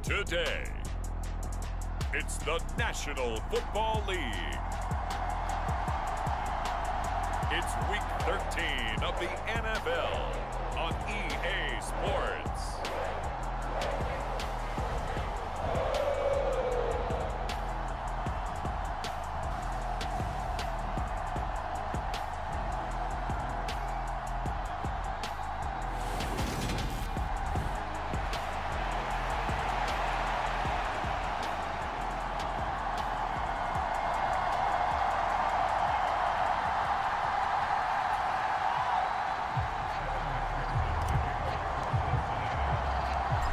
Today, it's the National Football League. It's Week 13 of the NFL on EA Sports.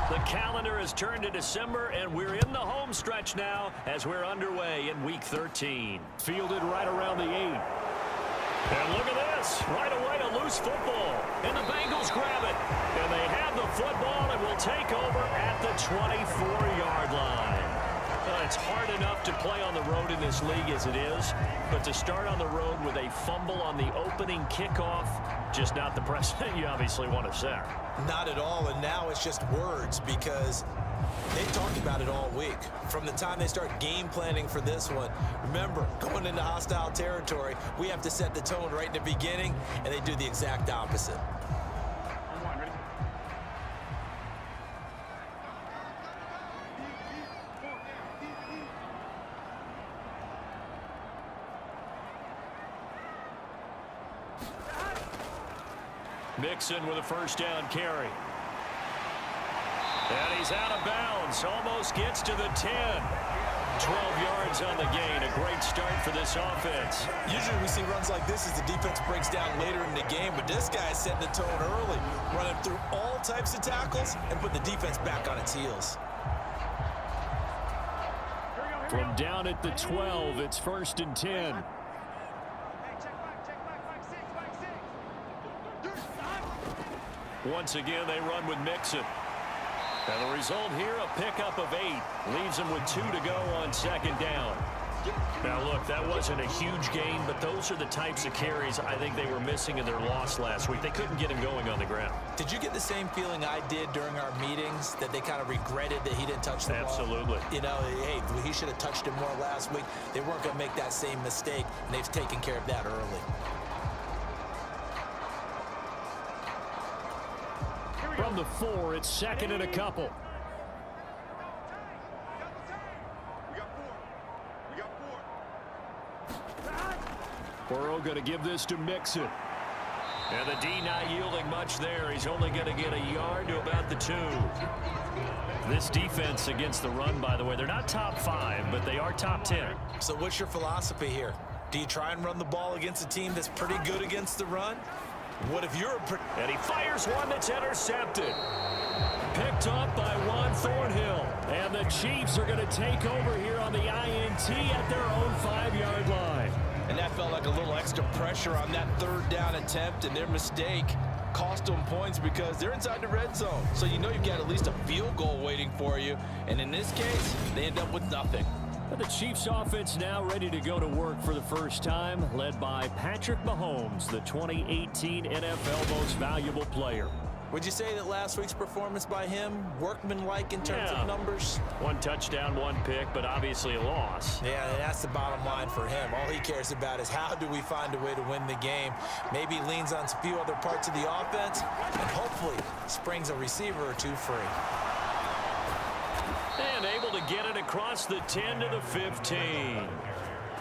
The calendar has turned to December, and we're in the home stretch now as we're underway in Week 13. Fielded right around the 8. And look at this. Right away, a loose football. And the Bengals grab it. And they have the football and will take over at the 24-yard line. It's hard enough to play on the road in this league as it is, but to start on the road with a fumble on the opening kickoff, just not the precedent you obviously want to set. Not at all, and now it's just words because they talked about it all week. From the time they start game planning for this one, remember, going into hostile territory, we have to set the tone right in the beginning, and they do the exact opposite. Mixon with a first down carry. And he's out of bounds. Almost gets to the 10. 12 yards on the gain. A great start for this offense. Usually we see runs like this as the defense breaks down later in the game, but this guy is setting the tone early, running through all types of tackles and put the defense back on its heels. From down at the 12, it's 1st and 10. Once again, they run with Mixon. And the result here, a pickup of 8. Leaves them with 2 to go on 2nd down. Now, look, that wasn't a huge gain, but those are the types of carries I think they were missing in their loss last week. They couldn't get him going on the ground. Did you get the same feeling I did during our meetings, that they kind of regretted that he didn't touch the ball? Absolutely. You know, hey, he should have touched it more last week. They weren't going to make that same mistake, and they've taken care of that early. From the 4, it's 2nd and a couple. Burrow going to give this to Mixon. And the D not yielding much there. He's only going to get a yard to about the 2. This defense against the run, by the way, they're not top 5, but they are top 10. So what's your philosophy here? Do you try and run the ball against a team that's pretty good against the run? What if you're and he fires one that's intercepted. Picked up by Juan Thornhill. And the Chiefs are going to take over here on the INT at their own 5-yard line. And that felt like a little extra pressure on that 3rd down attempt, and their mistake cost them points because they're inside the red zone. So you know you've got at least a field goal waiting for you. And in this case, they end up with nothing. The Chiefs offense now ready to go to work for the first time, led by Patrick Mahomes, the 2018 NFL Most Valuable Player. Would you say that last week's performance by him, workmanlike in terms of numbers? 1 touchdown, 1 pick, but obviously a loss. Yeah, and that's the bottom line for him. All he cares about is how do we find a way to win the game. Maybe he leans on a few other parts of the offense and hopefully springs a receiver or 2 free. And able to get it across the 10 to the 15.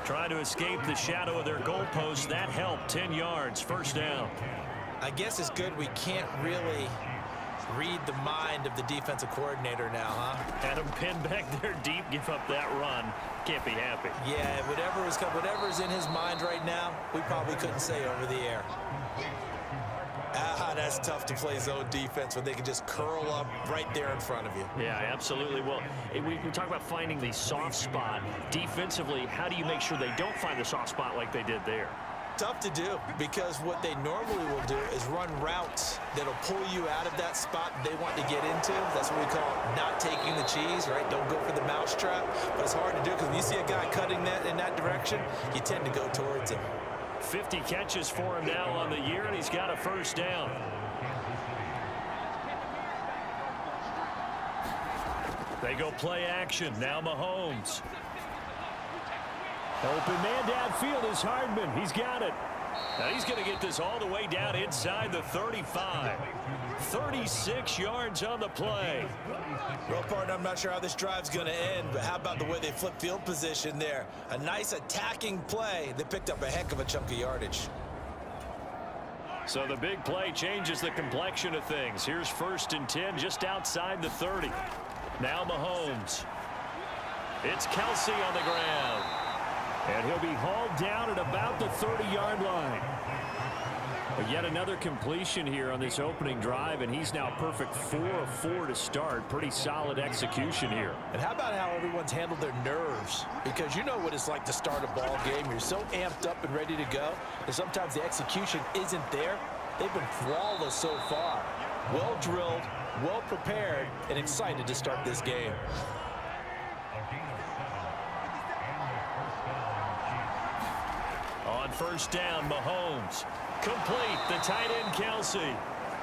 Trying to escape the shadow of their goalpost. That helped. 10 yards. 1st down. I guess it's good we can't really read the mind of the defensive coordinator now, huh? Had him pinned back there deep, give up that run. Can't be happy. Yeah, whatever's in his mind right now, we probably couldn't say over the air. That's tough to play zone defense when they can just curl up right there in front of you. Yeah, absolutely. Well, we talk about finding the soft spot. Defensively, how do you make sure they don't find the soft spot like they did there? Tough to do, because what they normally will do is run routes that'll pull you out of that spot they want to get into. That's what we call not taking the cheese, right? Don't go for the mousetrap. But it's hard to do because when you see a guy cutting that in that direction, you tend to go towards him. 50 catches for him now on the year, and he's got a 1st down. They go play action. Now Mahomes. Open man downfield is Hardman. He's got it. Now he's going to get this all the way down inside the 35. 36 yards on the play. Real partner, I'm not sure how this drive's going to end, but how about the way they flip field position there? A nice attacking play. They picked up a heck of a chunk of yardage. So the big play changes the complexion of things. Here's 1st and 10 just outside the 30. Now Mahomes. It's Kelsey on the ground. And he'll be hauled down at about the 30-yard line. But yet another completion here on this opening drive, and he's now perfect 4 of 4 to start. Pretty solid execution here. And how about how everyone's handled their nerves? Because you know what it's like to start a ball game. You're so amped up and ready to go, and sometimes the execution isn't there. They've been flawless so far. Well drilled, well prepared, and excited to start this game. On 1st down, Mahomes. Complete, the tight end Kelsey.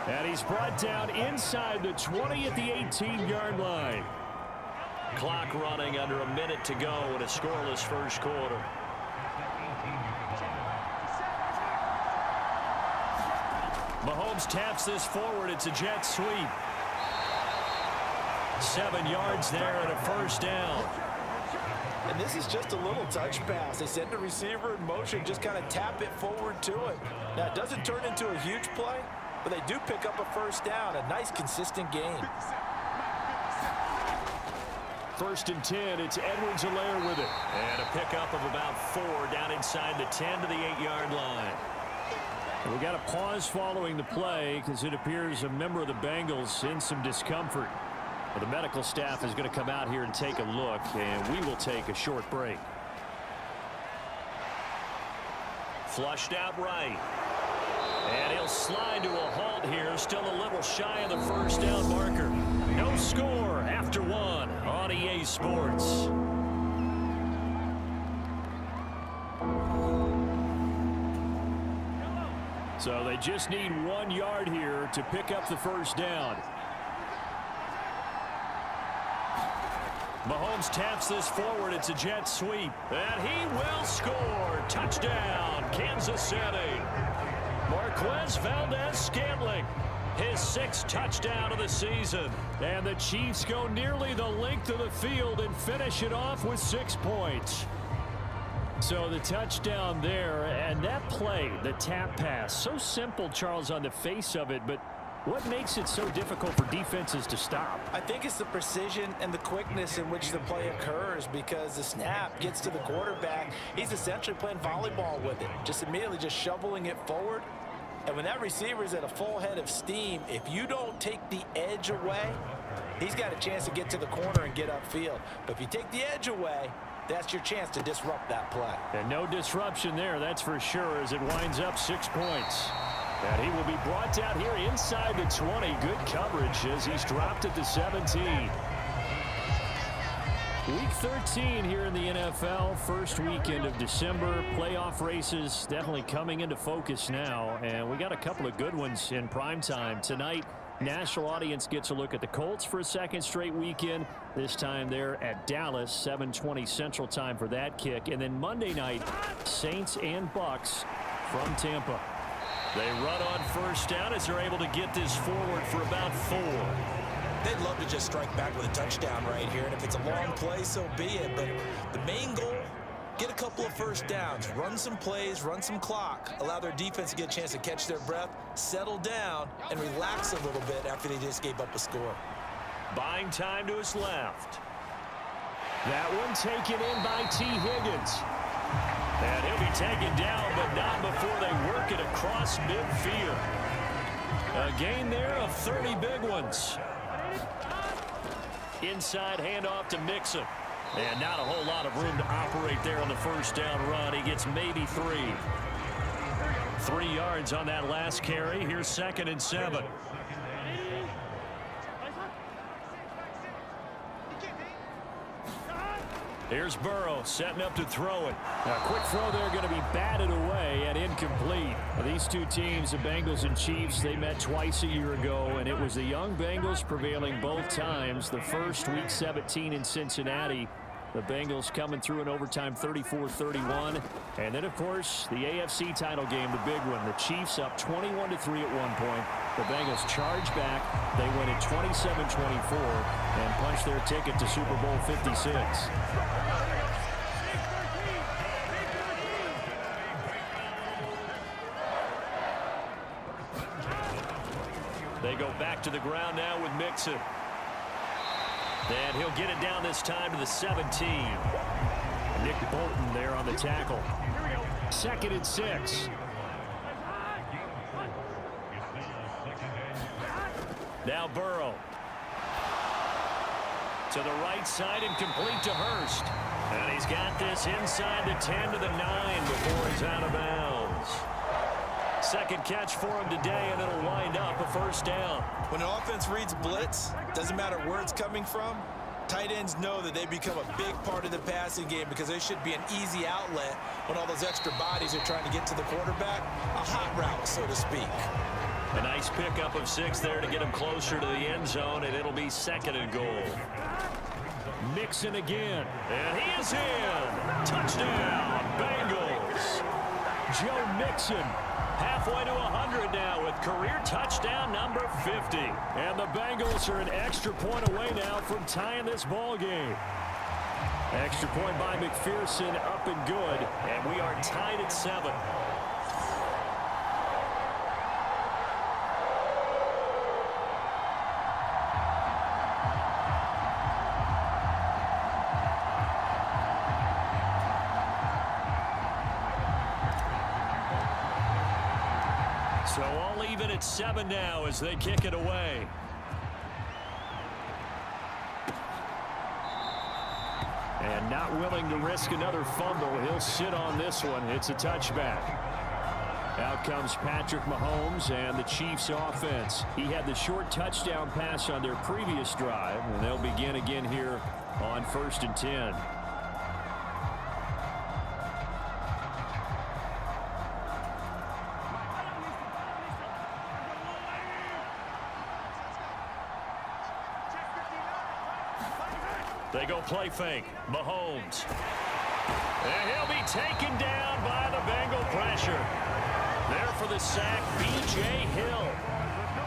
And he's brought down inside the 20 at the 18-yard line. Clock running under a minute to go in a scoreless first quarter. Mahomes taps this forward. It's a jet sweep. 7 yards there and a 1st down. And this is just a little touch pass. They send the receiver in motion, just kind of tap it forward to it. Now, it doesn't turn into a huge play, but they do pick up a 1st down. A nice, consistent gain. 1st and 10. It's Edwards-Helaire with it. And a pickup of about 4 down inside the 10 to the 8-yard line. And we got a pause following the play because it appears a member of the Bengals in some discomfort. Well, the medical staff is going to come out here and take a look, and we will take a short break. Flushed out right. And he'll slide to a halt here, still a little shy of the 1st down marker. No score after 1 on EA Sports. So they just need 1 yard here to pick up the 1st down. Mahomes taps this forward. It's a jet sweep. And he will score. Touchdown, Kansas City. Marquez Valdez-Scantling, his 6th touchdown of the season. And the Chiefs go nearly the length of the field and finish it off with 6 points. So the touchdown there, and that play, the tap pass, so simple, Charles, on the face of it, but what makes it so difficult for defenses to stop? I think it's the precision and the quickness in which the play occurs, because the snap gets to the quarterback. He's essentially playing volleyball with it, just immediately just shoveling it forward. And when that receiver is at a full head of steam, if you don't take the edge away, he's got a chance to get to the corner and get upfield. But if you take the edge away, that's your chance to disrupt that play. And no disruption there, that's for sure, as it winds up 6 points. And he will be brought down here inside the 20. Good coverage as he's dropped at the 17. Week 13 here in the NFL. First weekend of December. Playoff races definitely coming into focus now. And we got a couple of good ones in prime time. Tonight, national audience gets a look at the Colts for a 2nd straight weekend. This time they're at Dallas, 7:20 Central Time for that kick. And then Monday night, Saints and Bucks from Tampa. They run on 1st down as they're able to get this forward for about 4. They'd love to just strike back with a touchdown right here, and if it's a long play, so be it. But the main goal, get a couple of 1st downs, run some plays, run some clock, allow their defense to get a chance to catch their breath, settle down, and relax a little bit after they just gave up a score. Buying time to his left. That one taken in by T. Higgins. And he'll be taken down, but not before they work it across midfield. A gain there of 30 big ones. Inside handoff to Mixon. And not a whole lot of room to operate there on the 1st down run. He gets maybe 3. 3 yards on that last carry. Here's 2nd and 7. Here's Burrow setting up to throw it. A quick throw there going to be batted away and incomplete. These two teams, the Bengals and Chiefs, they met twice a year ago, and it was the young Bengals prevailing both times. The first, Week 17 in Cincinnati. The Bengals coming through in overtime 34-31. And then, of course, the AFC title game, the big one. The Chiefs up 21-3 at one point. The Bengals charge back. They win it 27-24 and punch their ticket to Super Bowl 56. They go back to the ground now with Mixon. And he'll get it down this time to the 17. Nick Bolton there on the tackle. 2nd and 6. Now Burrow. To the right side and complete to Hurst. And he's got this inside the 10 to the 9 before he's out of bounds. Second catch for him today, and it'll wind up a first down. When an offense reads blitz, doesn't matter where it's coming from, tight ends know that they become a big part of the passing game because they should be an easy outlet when all those extra bodies are trying to get to the quarterback. A hot route, so to speak. A nice pickup of 6 there to get him closer to the end zone, and it'll be 2nd and goal. Mixon again, and he is in. Touchdown, Bengals. Joe Mixon. Halfway to 100 now with career touchdown number 50. And the Bengals are an extra point away now from tying this ball game. Extra point by McPherson, up and good. And we are tied at 7. So all even at 7 now as they kick it away. And not willing to risk another fumble. He'll sit on this one. It's a touchback. Out comes Patrick Mahomes and the Chiefs offense. He had the short touchdown pass on their previous drive, and they'll begin again here on 1st and 10. They go play fake. Mahomes. And he'll be taken down by the Bengal pressure. There for the sack, B.J. Hill.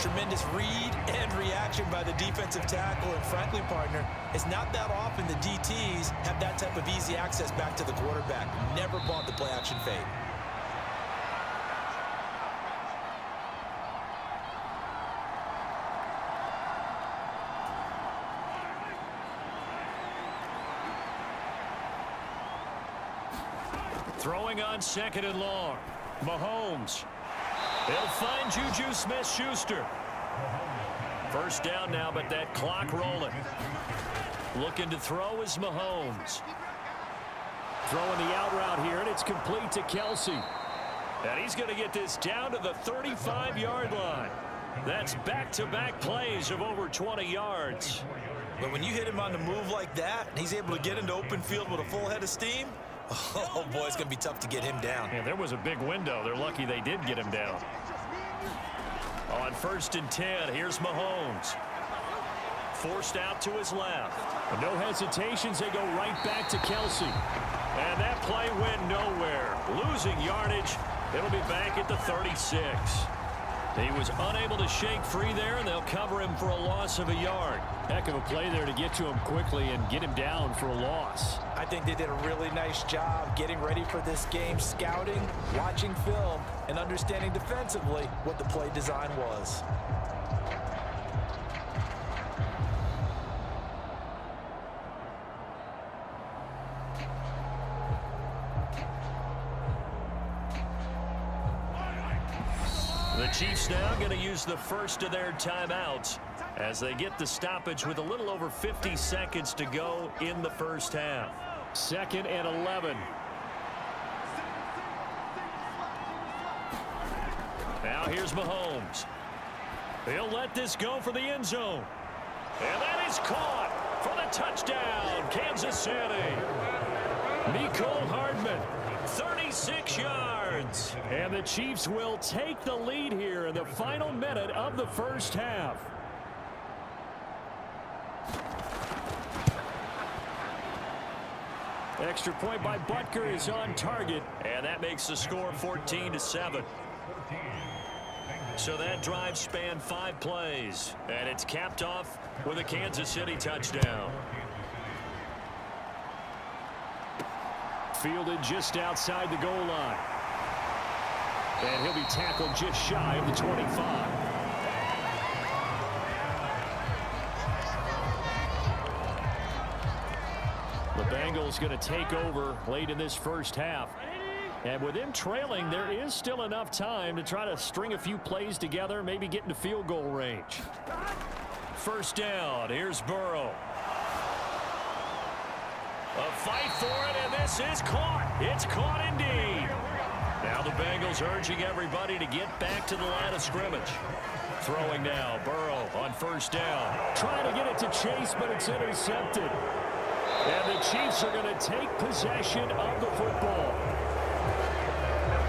Tremendous read and reaction by the defensive tackle. And frankly, partner, it's not that often the DTs have that type of easy access back to the quarterback. Never bought the play action fake. Throwing on 2nd and long. Mahomes. They'll find Juju Smith-Schuster. First down now, but that clock rolling. Looking to throw is Mahomes. Throwing the out route here, and it's complete to Kelsey. And he's going to get this down to the 35-yard line. That's back-to-back plays of over 20 yards. But when you hit him on the move like that, and he's able to get into open field with a full head of steam, oh, boy, it's going to be tough to get him down. Yeah, there was a big window. They're lucky they did get him down. On 1st and 10, here's Mahomes. Forced out to his left. No hesitations. They go right back to Kelsey. And that play went nowhere. Losing yardage. It'll be back at the 36. He was unable to shake free there, and they'll cover him for a loss of a yard. Heck of a play there to get to him quickly and get him down for a loss. I think they did a really nice job getting ready for this game, scouting, watching film, and understanding defensively what the play design was. The Chiefs now going to use the first of their timeouts as they get the stoppage with a little over 50 seconds to go in the first half. 2nd and 11. Now here's Mahomes. He'll let this go for the end zone. And that is caught for the touchdown, Kansas City. Mecole Hardman, 36 yards. And the Chiefs will take the lead here in the final minute of the first half. Extra point by Butker is on target, and that makes the score 14-7. So that drive spanned 5 plays, and it's capped off with a Kansas City touchdown. Fielded just outside the goal line. And he'll be tackled just shy of the 25. The Bengals going to take over late in this first half. And with them trailing, there is still enough time to try to string a few plays together, maybe get into field goal range. First down, here's Burrow. A fight for it, and this is caught. It's caught indeed. Now the Bengals urging everybody to get back to the line of scrimmage. Throwing now, Burrow on first down. Trying to get it to Chase, but it's intercepted. And the Chiefs are going to take possession of the football.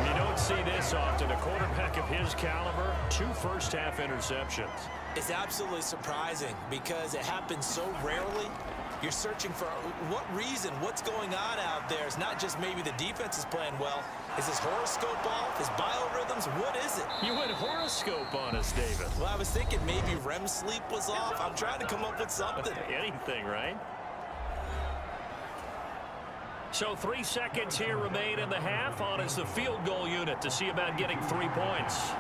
You don't see this often. A quarterback of his caliber, 2 first-half interceptions. It's absolutely surprising because it happens so rarely. You're searching for what reason, what's going on out there. It's not just maybe the defense is playing well. Is his horoscope off? His biorhythms? What is it? You went horoscope on us, David. Well, I was thinking maybe REM sleep was off. I'm trying to come up with something. Anything, right? So 3 seconds here remain in the half. On is the field goal unit to see about getting 3 points.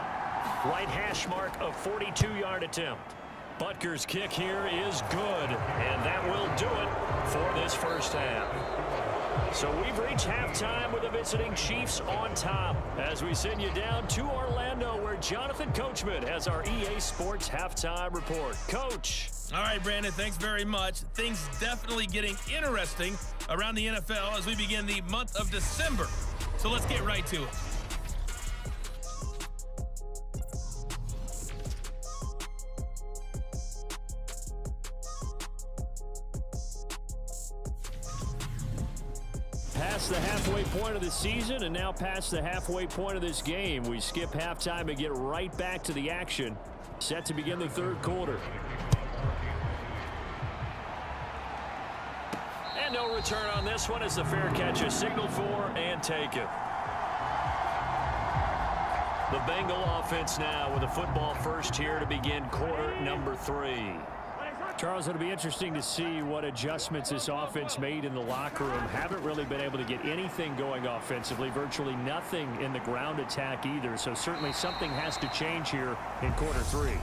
Right hash mark, a 42-yard attempt. Butker's kick here is good, and that will do it for this first half. So we've reached halftime with the visiting Chiefs on top as we send you down to Orlando where Jonathan Coachman has our EA Sports halftime report. Coach. All right, Brandon, thanks very much. Things definitely getting interesting around the NFL as we begin the month of December. So let's get right to it. Past the halfway point of the season and now past the halfway point of this game. We skip halftime and get right back to the action. Set to begin the third quarter. And no return on this one as the fair catch is signaled for and taken. The Bengal offense now with a football first here to begin quarter number 3. Charles, it'll be interesting to see what adjustments this offense made in the locker room. Haven't really been able to get anything going offensively, virtually nothing in the ground attack either. So certainly something has to change here in quarter 3.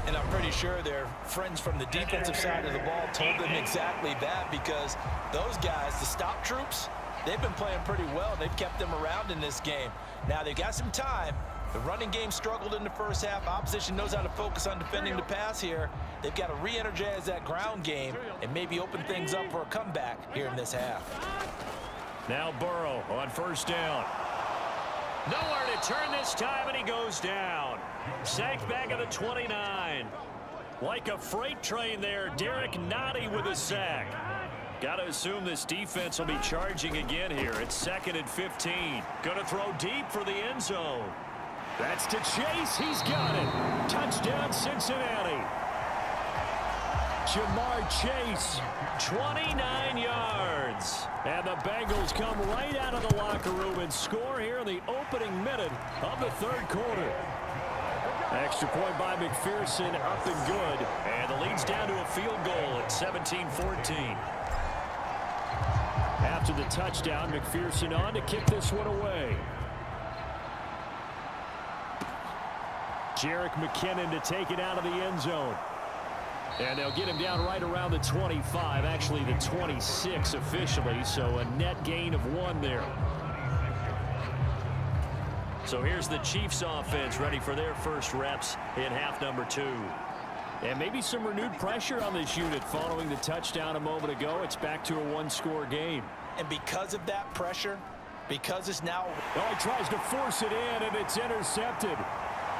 And I'm pretty sure their friends from the defensive side of the ball told them exactly that because those guys, the stop troops, they've been playing pretty well. They've kept them around in this game. Now they've got some time. The running game struggled in the first half. Opposition knows how to focus on defending the pass here. They've got to re-energize that ground game and maybe open things up for a comeback here in this half. Now Burrow on first down. Nowhere to turn this time, and he goes down. Sacked back at the 29. Like a freight train there, Derek Nottie with a sack. Got to assume this defense will be charging again here. It's 2nd and 15. Going to throw deep for the end zone. That's to Chase. He's got it. Touchdown, Cincinnati. Jamar Chase, 29 yards. And the Bengals come right out of the locker room and score here in the opening minute of the third quarter. Extra point by McPherson, up and good. And the lead's down to a field goal at 17-14. After the touchdown, McPherson on to kick this one away. Jerick McKinnon to take it out of the end zone. And they'll get him down right around the 25, actually the 26 officially, so a net gain of 1 there. So here's the Chiefs offense ready for their first reps in half number 2. And maybe some renewed pressure on this unit following the touchdown a moment ago. It's back to a 1-score game. And because of that pressure, because it's now... Oh, he tries to force it in, and it's intercepted.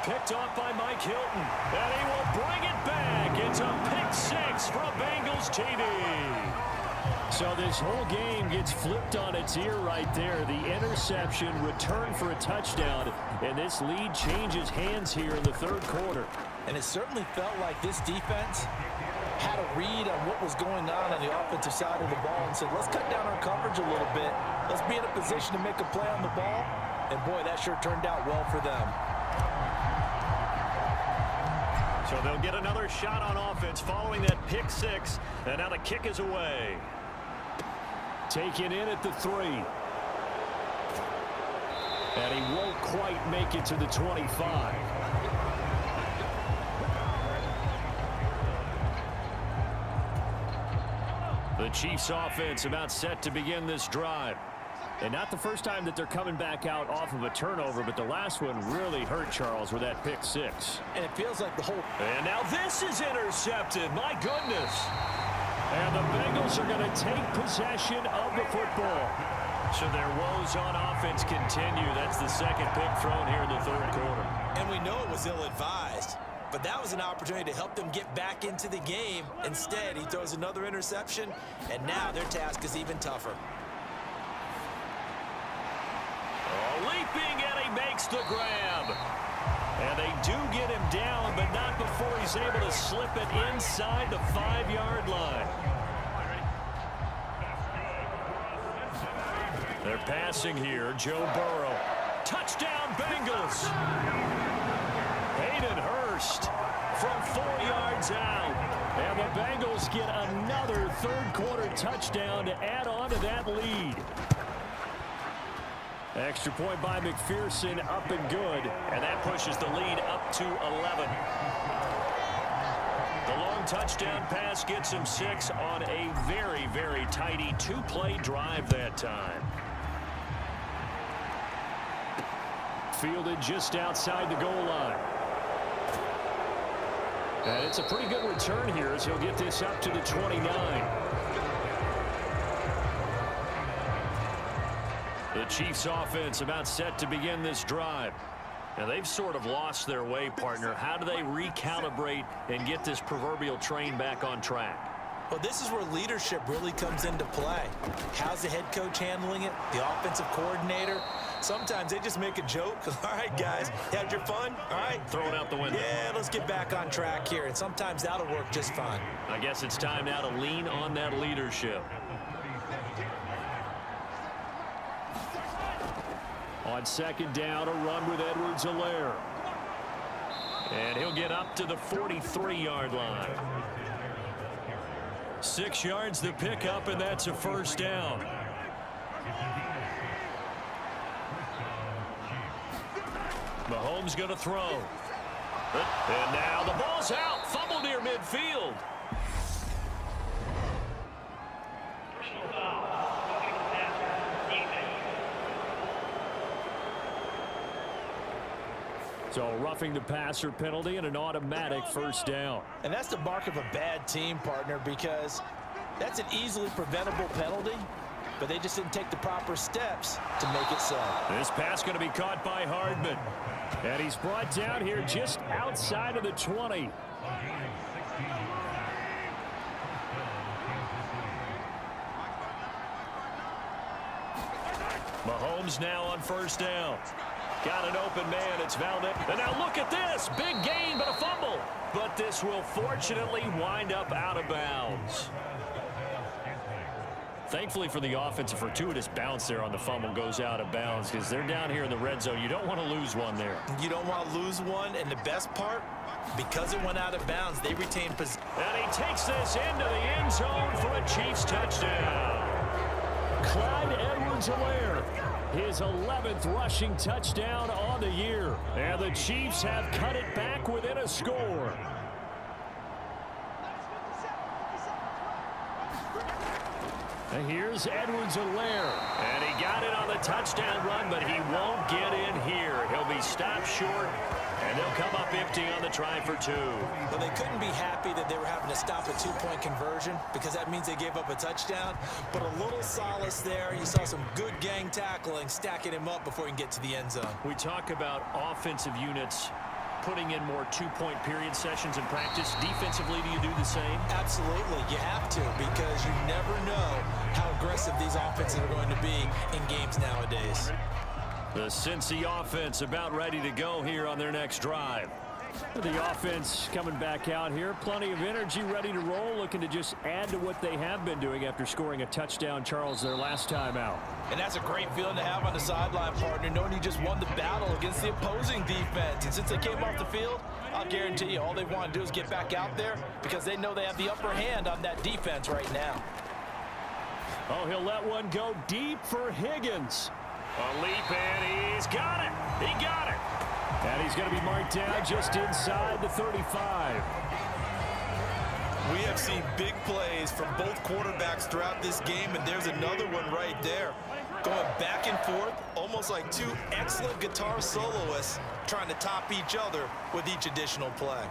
Picked off by Mike Hilton, and he will bring it back. It's a pick 6 from Bengals TD. So this whole game gets flipped on its ear right there. The interception, return for a touchdown, and this lead changes hands here in the third quarter. And it certainly felt like this defense had a read on what was going on the offensive side of the ball and said, let's cut down our coverage a little bit. Let's be in a position to make a play on the ball. And, boy, that sure turned out well for them. So they'll get another shot on offense following that pick six. And now the kick is away. Taken in at the 3. And he won't quite make it to the 25. The Chiefs offense about set to begin this drive. And not the first time that they're coming back out off of a turnover, but the last one really hurt Charles with that pick six. And it feels like the whole... And now this is intercepted. My goodness. And the Bengals are going to take possession of the football. So their woes on offense continue. That's the second pick thrown here in the third quarter. And we know it was ill-advised. But that was an opportunity to help them get back into the game. Instead, he throws another interception, and now their task is even tougher. Leaping, and he makes the grab. And they do get him down, but not before he's able to slip it inside the 5-yard line. They're passing here. Joe Burrow. Touchdown, Bengals. Hayden Hurst from 4 yards out. And the Bengals get another third-quarter touchdown to add on to that lead. Extra point by McPherson, up and good. And that pushes the lead up to 11. The long touchdown pass gets him 6 on a very, very tidy 2-play drive that time. Fielded just outside the goal line. And it's a pretty good return here as he'll get this up to the 29. The Chiefs offense about set to begin this drive. Now they've sort of lost their way, partner. How do they recalibrate and get this proverbial train back on track? Well, this is where leadership really comes into play. How's the head coach handling it? The offensive coordinator? Sometimes they just make a joke. All right, guys, you had your fun? All right. Throw it out the window. Yeah, let's get back on track here. And sometimes that'll work just fine. I guess it's time now to lean on that leadership. On second down, a run with Edwards-Helaire. And he'll get up to the 43-yard line. 6 yards the pickup, and that's a first down. Mahomes going to throw. And now the ball's out. Fumble near midfield. So roughing the passer penalty and an automatic first down. And that's the mark of a bad team, partner, because that's an easily preventable penalty, but they just didn't take the proper steps to make it so. This pass going to be caught by Hardman. And he's brought down here just outside of the 20. Mahomes now on first down. Got an open man. It's Valdez. And now look at this. Big gain, but a fumble. But this will fortunately wind up out of bounds. Thankfully for the offense, a fortuitous bounce there on the fumble goes out of bounds because they're down here in the red zone. You don't want to lose one there. You don't want to lose one, and the best part, because it went out of bounds, they retain possession. And he takes this into the end zone for a Chiefs touchdown. Clyde Edwards-Helaire, his 11th rushing touchdown on the year. And the Chiefs have cut it back within a score. And here's Edwards-Helaire. And he got it on the touchdown run, but he won't get in here. He'll be stopped short, and they'll come up empty on the try for 2. Well, they couldn't be happy that they were having to stop a 2-point conversion because that means they gave up a touchdown. But a little solace there. You saw some good gang tackling, stacking him up before he can get to the end zone. We talk about offensive units putting in more 2-point period sessions in practice. Defensively, do you do the same? Absolutely. You have to, because you never know aggressive these offenses are going to be in games nowadays. The Cincy offense about ready to go here on their next drive. The offense coming back out here. Plenty of energy, ready to roll, looking to just add to what they have been doing after scoring a touchdown, Charles, their last time out. And that's a great feeling to have on the sideline, partner, knowing you just won the battle against the opposing defense. And since they came off the field, I'll guarantee you all they want to do is get back out there because they know they have the upper hand on that defense right now. Oh, he'll let one go deep for Higgins. A leap, and he's got it. He got it. And he's going to be marked down just inside the 35. We have seen big plays from both quarterbacks throughout this game, and there's another one right there. Going back and forth, almost like two excellent guitar soloists trying to top each other with each additional play.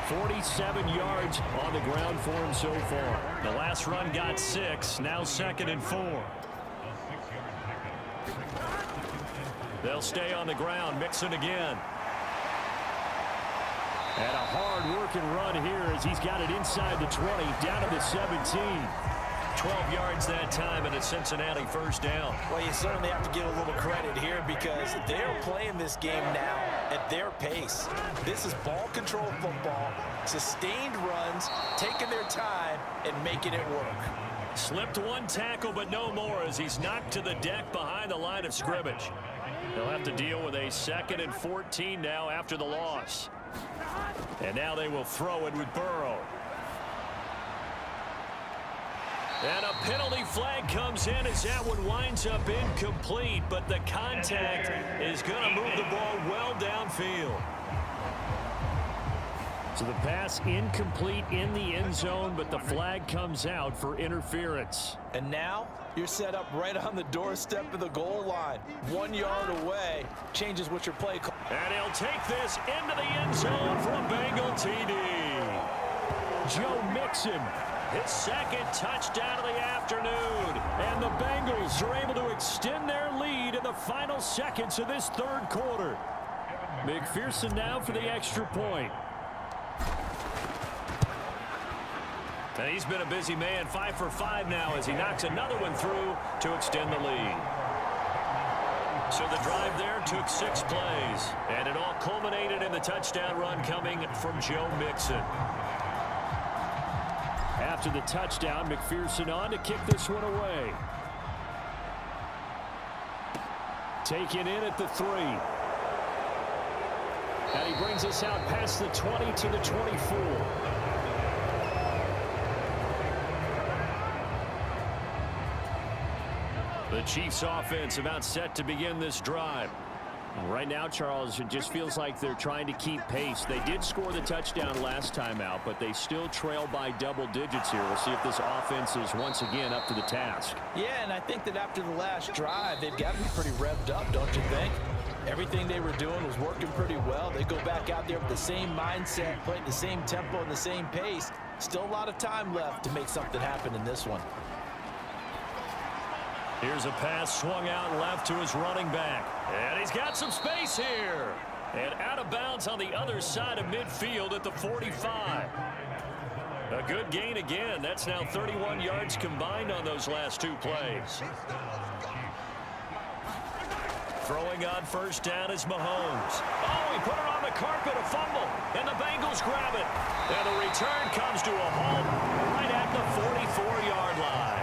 47 yards on the ground for him so far. The last run got 6, now 2nd and 4. They'll stay on the ground, Mixon again. And a hard-working run here as he's got it inside the 20, down to the 17. 12 yards that time and a Cincinnati first down. Well, you certainly have to give a little credit here because they're playing this game now at their pace. This is ball control football, sustained runs, taking their time and making it work. Slipped one tackle, but no more as he's knocked to the deck behind the line of scrimmage. They'll have to deal with a 2nd and 14 now after the loss. And now they will throw it with Burrow. And a penalty flag comes in as that one winds up incomplete, but the contact is going to move the ball well downfield. So the pass incomplete in the end zone, but the flag comes out for interference. And now you're set up right on the doorstep of the goal line. 1 yard away changes what your play call. And he'll take this into the end zone for a Bengal TD. Joe Mixon, his 2nd touchdown of the afternoon. And the Bengals are able to extend their lead in the final seconds of this 3rd quarter. McPherson now for the extra point. And he's been a busy man, 5 for 5 now as he knocks another one through to extend the lead. So the drive there took 6 plays, and it all culminated in the touchdown run coming from Joe Mixon. After the touchdown, McPherson on to kick this one away. Taken in at the 3. And he brings us out past the 20 to the 24. The Chiefs offense about set to begin this drive. Right now, Charles, it just feels like they're trying to keep pace. They did score the touchdown last time out, but they still trail by double digits here. We'll see if this offense is once again up to the task. Yeah, and I think that after the last drive, they've got to be pretty revved up, don't you think? Everything they were doing was working pretty well. They go back out there with the same mindset, playing the same tempo and the same pace. Still a lot of time left to make something happen in this one. Here's a pass swung out left to his running back. And he's got some space here. And out of bounds on the other side of midfield at the 45. A good gain again. That's now 31 yards combined on those last 2 plays. Throwing on first down is Mahomes. Oh, he put it on the carpet, a fumble. And the Bengals grab it. And the return comes to a halt right at the 44-yard line.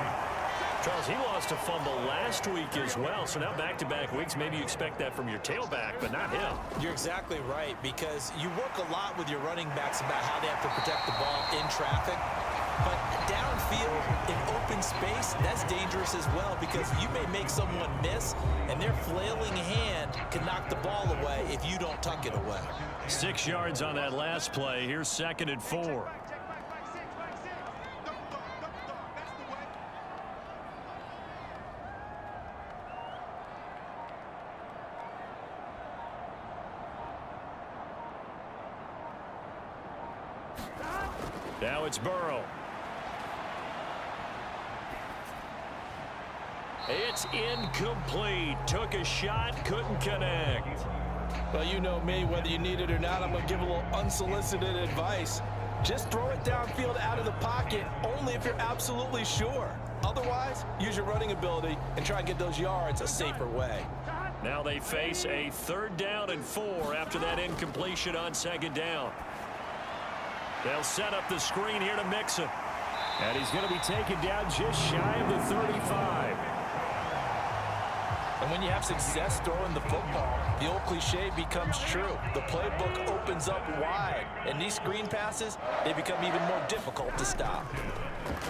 Charles, he lost a fumble last week as well, so now back-to-back weeks, maybe you expect that from your tailback, but not him. You're exactly right, because you work a lot with your running backs about how they have to protect the ball in traffic. But downfield, in open space, that's dangerous as well, because you may make someone miss, and their flailing hand can knock the ball away if you don't tuck it away. 6 yards on that last play. Here's 2nd and 4. Now it's Burrow. It's incomplete. Took a shot, couldn't connect. Well, you know me, whether you need it or not, I'm going to give a little unsolicited advice. Just throw it downfield out of the pocket only if you're absolutely sure. Otherwise, use your running ability and try and get those yards a safer way. Now they face a 3rd down and 4 after that incompletion on 2nd down. They'll set up the screen here to Mixon. And he's going to be taken down just shy of the 35. And when you have success throwing the football, the old cliche becomes true. The playbook opens up wide, and these screen passes, they become even more difficult to stop.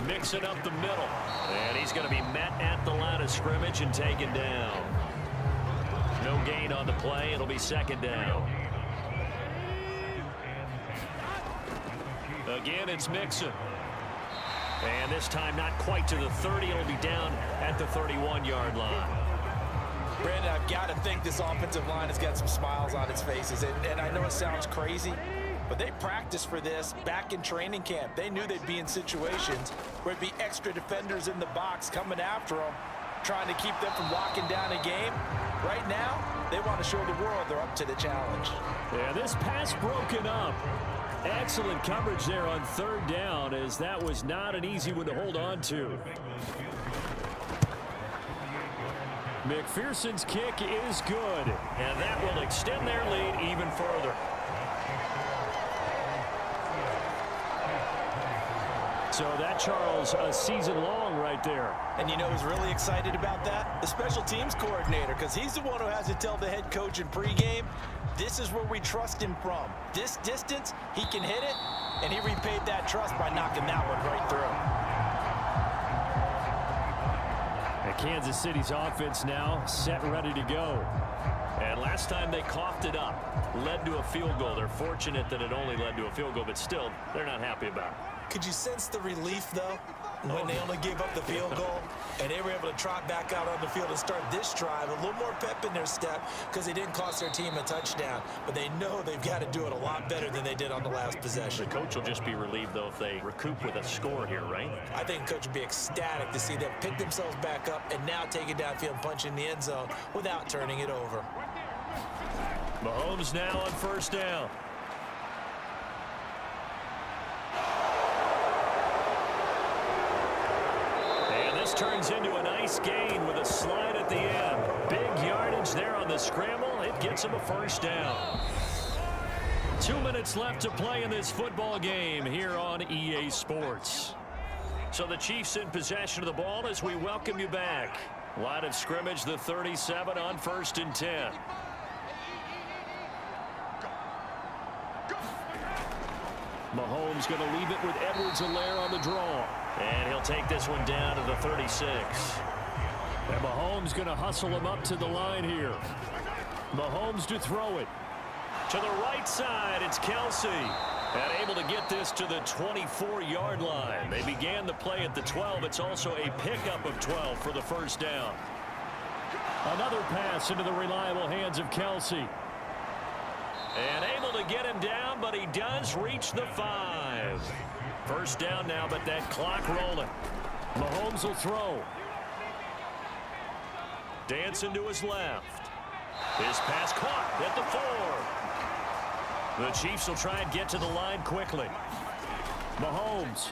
Mixing up the middle. And he's going to be met at the line of scrimmage and taken down. No gain on the play. It'll be 2nd down. Again, it's Mixon. And this time not quite to the 30. It'll be down at the 31-yard line. Brandon, I've got to think this offensive line has got some smiles on its faces. And I know it sounds crazy, but they practiced for this back in training camp. They knew they'd be in situations where it'd be extra defenders in the box coming after them, trying to keep them from locking down a game. Right now, they want to show the world they're up to the challenge. Yeah, this pass broken up. Excellent coverage there on 3rd down, as that was not an easy one to hold on to. McPherson's kick is good, and that will extend their lead even further. So that, Charles, a season long right there. And you know who's really excited about that? The special teams coordinator, because he's the one who has to tell the head coach in pregame, this is where we trust him from. This distance, he can hit it, and he repaid that trust by knocking that one right through. Kansas City's offense now set, ready to go. And last time they coughed it up, led to a field goal. They're fortunate that it only led to a field goal, but still, they're not happy about it. Could you sense the relief, though, when they only gave up the field goal and they were able to trot back out on the field and start this drive? A little more pep in their step because they didn't cost their team a touchdown, but they know they've got to do it a lot better than they did on the last possession. The coach will just be relieved, though, if they recoup with a score here, right? I think the coach would be ecstatic to see them pick themselves back up and now take it downfield and punch in the end zone without turning it over. Mahomes now on 1st down. This turns into a nice gain with a slide at the end. Big yardage there on the scramble. It gets him a 1st down. 2 minutes left to play in this football game here on EA Sports. So the Chiefs in possession of the ball as we welcome you back. Line of scrimmage, the 37 on 1st and 10. Mahomes going to leave it with Edwards-Helaire on the draw. And he'll take this one down to the 36. And Mahomes going to hustle him up to the line here. Mahomes to throw it. To the right side, it's Kelsey. And able to get this to the 24-yard line. They began the play at the 12. It's also a pickup of 12 for the 1st down. Another pass into the reliable hands of Kelsey. And able to get him down, but he does reach the 5. 1st down now, but that clock rolling. Mahomes will throw. Dancing to his left. His pass caught at the 4. The Chiefs will try and get to the line quickly. Mahomes.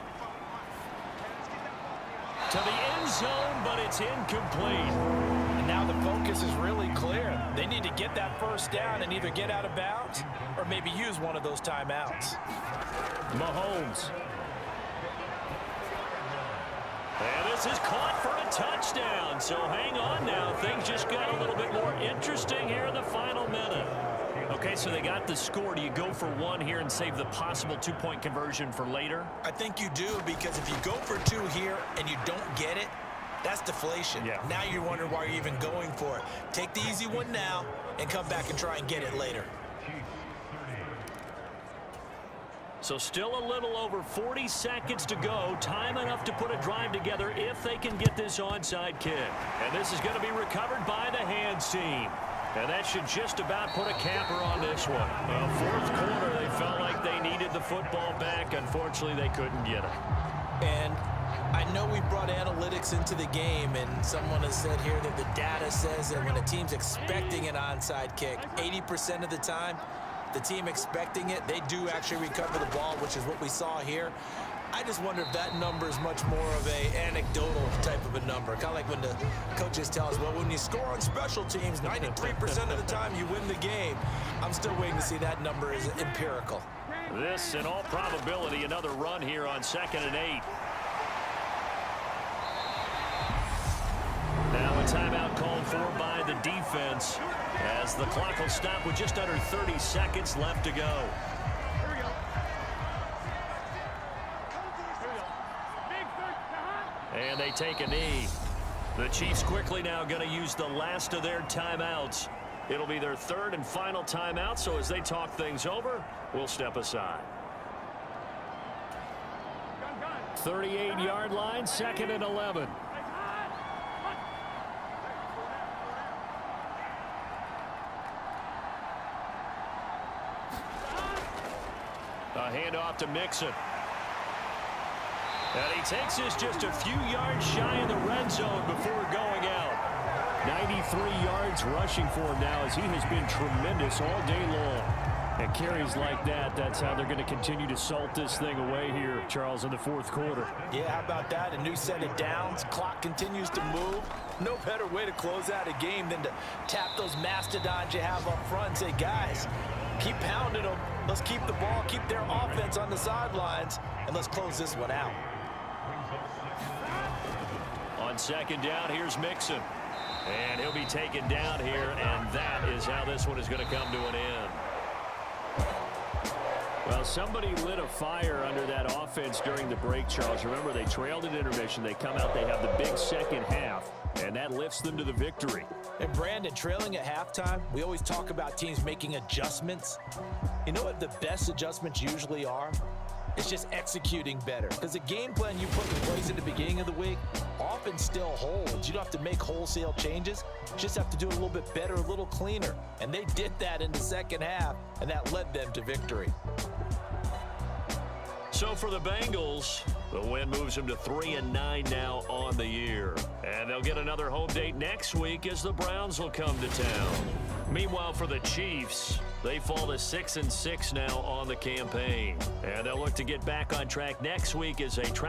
To the end zone, but it's incomplete. And now the focus is really clear. They need to get that 1st down and either get out of bounds or maybe use one of those timeouts. Mahomes. And this is caught for a touchdown. So hang on now. Things just got a little bit more interesting here in the final minute. Okay, so they got the score. Do you go for 1 here and save the possible 2-point conversion for later? I think you do, because if you go for 2 here and you don't get it, that's deflation. Yeah. Now you're wondering why you're even going for it. Take the easy one now and come back and try and get it later. So still a little over 40 seconds to go. Time enough to put a drive together if they can get this onside kick. And this is going to be recovered by the hands team. And that should just about put a capper on this one. Well, 4th quarter, they felt like they needed the football back. Unfortunately, they couldn't get it. And I know we brought analytics into the game, and someone has said here that the data says that when a team's expecting an onside kick, 80% of the time, the team expecting it, they do actually recover the ball, which is what we saw here. I just wonder if that number is much more of a anecdotal type of a number. Kind of like when the coaches tell us, well, when you score on special teams, 93% of the time you win the game. I'm still waiting to see that number is empirical. This, in all probability, another run here on 2nd and 8. Now a timeout called for by the defense as the clock will stop with just under 30 seconds left to go. And they take a knee. The Chiefs quickly now going to use the last of their timeouts. It'll be their 3rd and final timeout, so as they talk things over, we'll step aside. 38-yard line, 2nd and 11. A handoff to Mixon. And he takes this just a few yards shy of the red zone before going out. 93 yards rushing for him now as he has been tremendous all day long. And carries like that, that's how they're going to continue to salt this thing away here, Charles, in the 4th quarter. Yeah, how about that? A new set of downs. Clock continues to move. No better way to close out a game than to tap those mastodons you have up front and say, guys, keep pounding them. Let's keep the ball, keep their offense on the sidelines, and let's close this one out. On 2nd down, here's Mixon. And he'll be taken down here, and that is how this one is going to come to an end. Well, somebody lit a fire under that offense during the break, Charles. Remember, they trailed at intermission. They come out, they have the big second half, and that lifts them to the victory. And Brandon, trailing at halftime, we always talk about teams making adjustments. You know what the best adjustments usually are? It's just executing better. Because the game plan you put in place at the beginning of the week often still holds. You don't have to make wholesale changes. You just have to do it a little bit better, a little cleaner. And they did that in the second half, and that led them to victory. So for the Bengals, the win moves them to 3-9 now on the year. And they'll get another home date next week as the Browns will come to town. Meanwhile, for the Chiefs, they fall to 6-6 now on the campaign. And they'll look to get back on track next week as they try